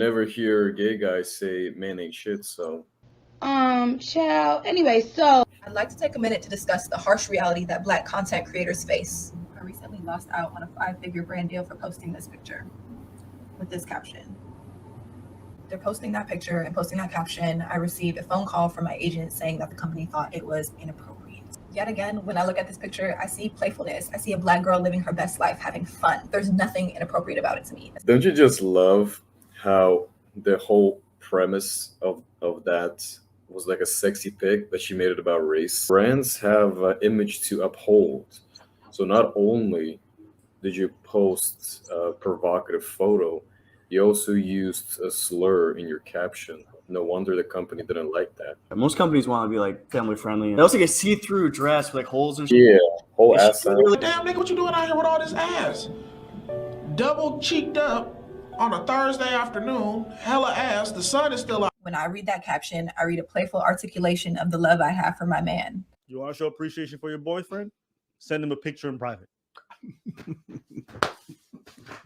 never hear gay guys say man ain't shit, so Child. Anyway, so I'd like to take a minute to discuss the harsh reality that Black content creators face. I recently lost out on a 5-figure brand deal for posting this picture with this caption. After posting that picture and posting that caption, I received a phone call from my agent saying that the company thought it was inappropriate. Yet again, when I look at this picture, I see playfulness. I see a Black girl living her best life, having fun. There's nothing inappropriate about it to me. don't you just love how the whole premise of that was like a sexy pic, but she made it about race? Brands have an image to uphold. So not only did you post a provocative photo, you also used a slur in your caption. No wonder the company didn't like that. Most companies want to be like family friendly. They also get see-through dress with like holes and shit. Yeah, whole It's ass out. really- Damn, nigga, what you doing out here with all this ass? Double cheeked up on a Thursday afternoon, hella ass. The sun is still out. When I read that caption, I read a playful articulation of the love I have for my man. You want to show appreciation for your boyfriend? Send him a picture in private.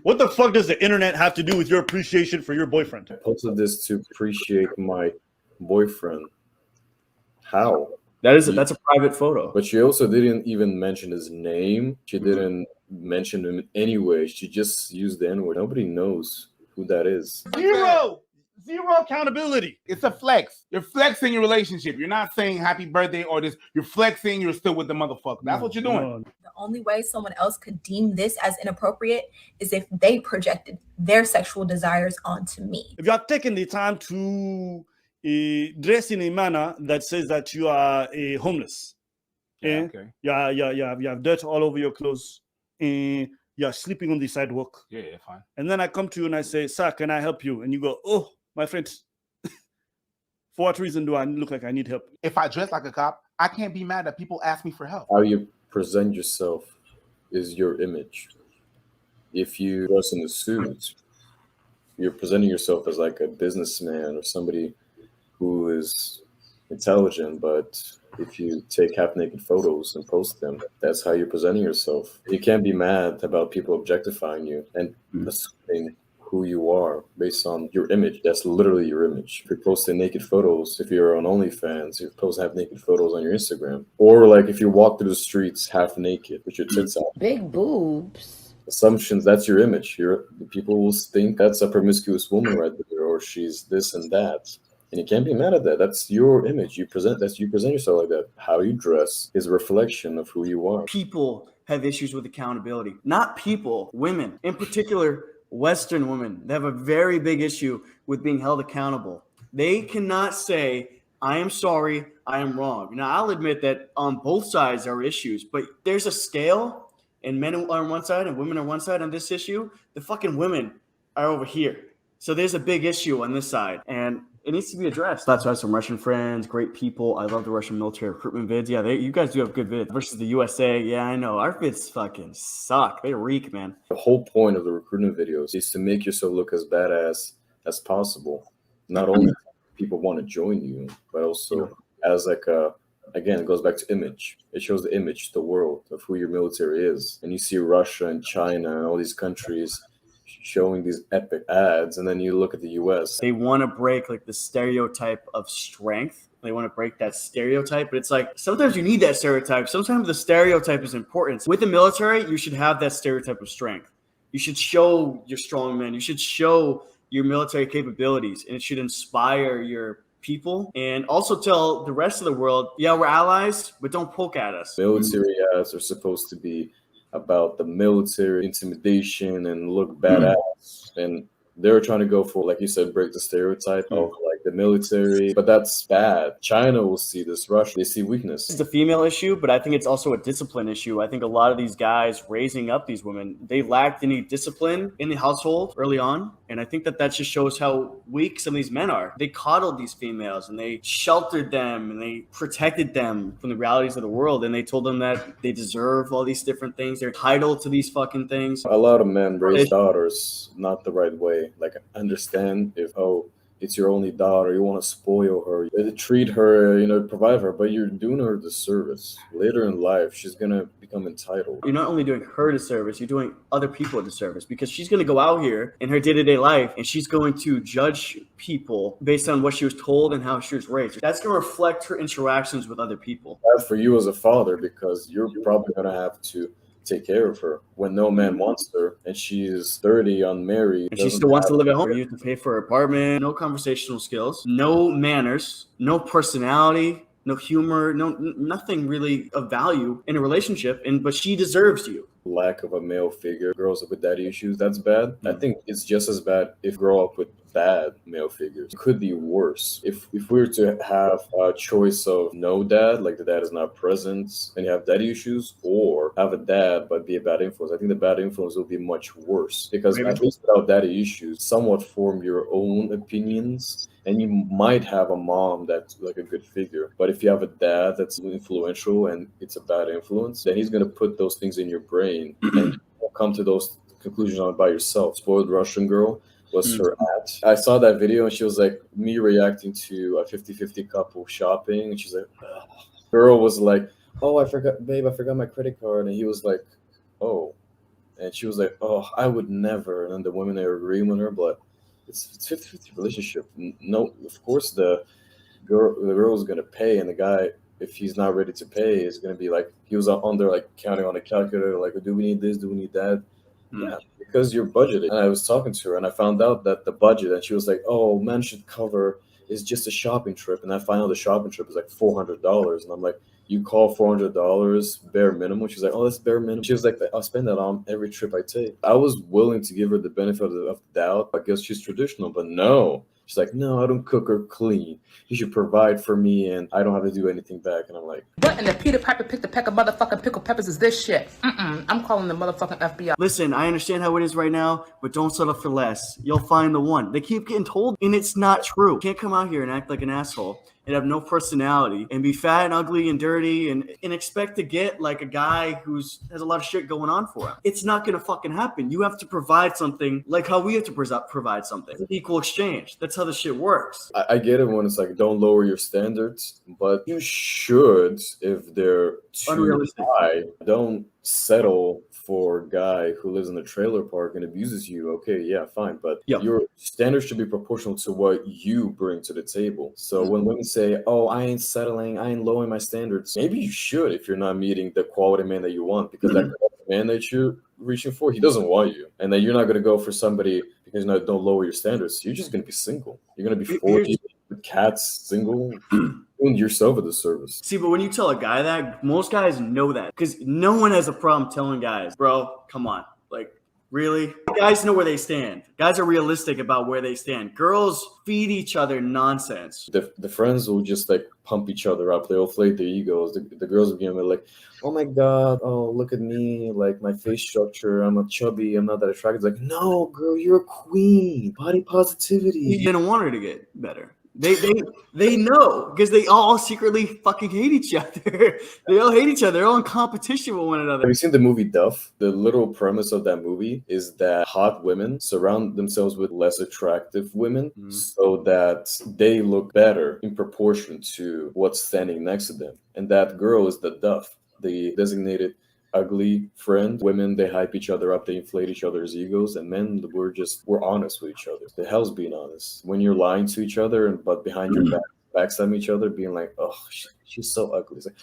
What the fuck does the internet have to do with your appreciation for your boyfriend? I posted this to appreciate my boyfriend. How? that's a private photo. But she also didn't even mention his name. She didn't mention him anyway. She just used the N-word. Nobody knows who that is. Zero accountability. It's a flex. You're flexing your relationship. You're not saying happy birthday or this. You're flexing. You're still with the motherfucker. That's what you're doing. The only way someone else could deem this as inappropriate is if they projected their sexual desires onto me. If you are taking the time to dress in a manner that says that you are homeless, Yeah, okay. you have dirt all over your clothes, and you are sleeping on the sidewalk, Yeah, fine. and then I come to you and I say, "Sir, can I help you?" And you go, "Oh, my friend, for what reason do I look like I need help?" If I dress like a cop, I can't be mad that people ask me for help. How you present yourself is your image. If you dress in a suit, you're presenting yourself as like a businessman or somebody who is intelligent. But if you take half-naked photos and post them, that's how you're presenting yourself. You can't be mad about people objectifying you and assuming who you are based on your image. That's literally your image. If you're posting naked photos, if you're on OnlyFans, you post half naked photos on your Instagram, or like if you walk through the streets half naked with your tits out, big boobs. assumptions, that's your image. People will think that's a promiscuous woman right there, or she's this and that. And you can't be mad at that. That's your image. You present yourself like that. How you dress is a reflection of who you are. People have issues with accountability. Not people, women. In particular, Western women. They have a very big issue with being held accountable. They cannot say, "I am sorry, I am wrong." Now, I'll admit that on both sides there are issues, but there's a scale, and men are on one side and women are on one side on this issue. The fucking women are over here. So there's a big issue on this side, and it needs to be addressed. That's why I have some Russian friends, great people. I love the Russian military recruitment vids. Yeah, you guys do have good vids. Versus the USA, yeah, I know. Our vids fucking suck. They reek, man. The whole point of the recruitment videos is to make yourself look as badass as possible. Not only people want to join you, but also as like again, it goes back to image. It shows the image to the world of who your military is. And you see Russia and China and all these countries showing these epic ads, and then you look at the US. They want to break like the stereotype of strength. They want to break that stereotype, but it's like sometimes you need that stereotype. Sometimes the stereotype is important. With the military, you should have that stereotype of strength. You should show your strong men. You should show your military capabilities, and it should inspire your people and also tell the rest of the world, yeah, we're allies, but don't poke at us. Military ads are supposed to be about the military intimidation and look badass, and they're trying to go for, like you said, break the stereotype of like the military, but that's bad. China will see this. Russia, they see weakness. It's a female issue, but I think it's also a discipline issue. I think a lot of these guys raising up these women, they lacked any discipline in the household early on, and I think that just shows how weak some of these men are. They coddled these females, and they sheltered them, and they protected them from the realities of the world, and they told them that they deserve all these different things. They're entitled to these fucking things. A lot of men raise daughters not the right way. Like, understand if it's your only daughter, you want to spoil her, you treat her, provide for her, but you're doing her a disservice. Later in life, she's gonna become entitled. You're not only doing her a disservice, you're doing other people a disservice, because she's going to go out here in her day-to-day life and she's going to judge people based on what she was told and how she was raised. That's going to reflect her interactions with other people. Bad for you as a father, because you're probably gonna have to take care of her when no man wants her, and she is 30, unmarried, And she still wants to live at home. You have to pay for her apartment. No conversational skills, no manners, no personality, no humor, nothing really of value in a relationship. But she deserves you. lack of a male figure, girls up with daddy issues, that's bad. I think it's just as bad if grow up with bad male figures. It could be worse. If we were to have a choice of no dad, like the dad is not present and you have daddy issues, or have a dad but be a bad influence, I think the bad influence will be much worse, because at least without daddy issues, somewhat form your own opinions. And you might have a mom that's like a good figure. But if you have a dad that's influential and it's a bad influence, then he's going to put those things in your brain and you'll come to those conclusions on it by yourself. Spoiled Russian Girl was her at. I saw that video and she was like me reacting to a 50-50 couple shopping. And she's like, ugh. Girl was like, oh, I forgot my credit card. And he was like, oh. And she was like, oh, I would never. And then the women are agreeing with her, but it's 50-50 relationship. No, of course the girl is gonna pay, and the guy, if he's not ready to pay, is gonna be like, he was on there like counting on a calculator, like, do we need this? Do we need that? Yeah, because you're budgeted. And I was talking to her, and I found out that the budget, and she was like, oh, man should cover is just a shopping trip, and I find out the shopping trip is like $400, and I'm like, you call $400 bare minimum? She's like, oh, that's bare minimum. She was like, I'll spend that on every trip I take. I was willing to give her the benefit of the doubt. I guess she's traditional, but no. She's like, no, I don't cook or clean. You should provide for me, and I don't have to do anything back. And I'm like, what in the Peter Piper picked a peck of motherfucking pickled peppers is this shit? I'm calling the motherfucking FBI. Listen, I understand how it is right now, but don't settle for less. You'll find the one. They keep getting told, and it's not true. You can't come out here and act like an asshole and have no personality and be fat and ugly and dirty and expect to get like a guy who's has a lot of shit going on for him. It's not gonna fucking happen. You have to provide something like how we have to provide something. Equal exchange. That's how this shit works. I get it when it's like, don't lower your standards, but you should, if they're too Unrealistic. high. Don't settle for a guy who lives in a trailer park and abuses you. Okay, yeah, fine, but your standards should be proportional to what you bring to the table. So when women say, oh, I ain't settling, I ain't lowering my standards, maybe you should if you're not meeting the quality man that you want, because that man that you're reaching for, he doesn't want you. And then you're not going to go for somebody because don't lower your standards. You're just going to be single. You're going to be 40 with cats, single, doing yourself a disservice. See, but when you tell a guy that, most guys know that, because no one has a problem telling guys, bro, come on, like, really? Guys know where they stand. Guys are realistic about where they stand. Girls feed each other nonsense. The friends will just like pump each other up. They'll inflate their egos. The girls will be like, oh my God, oh, look at me, like my face structure, I'm a chubby, I'm not that attractive. It's like, no, girl, you're a queen. Body positivity. You don't want her to get better. They know, because they all secretly fucking hate each other. They all hate each other. They're all in competition with one another. Have you seen the movie Duff? The literal premise of that movie is that hot women surround themselves with less attractive women so that they look better in proportion to what's standing next to them. And that girl is the Duff, the designated ugly friend. Women, they hype each other up, they inflate each other's egos, and men, we're honest with each other. The hell's being honest. When you're lying to each other, but behind your back, backstabbing each other, being like, oh, she's so ugly. It's like,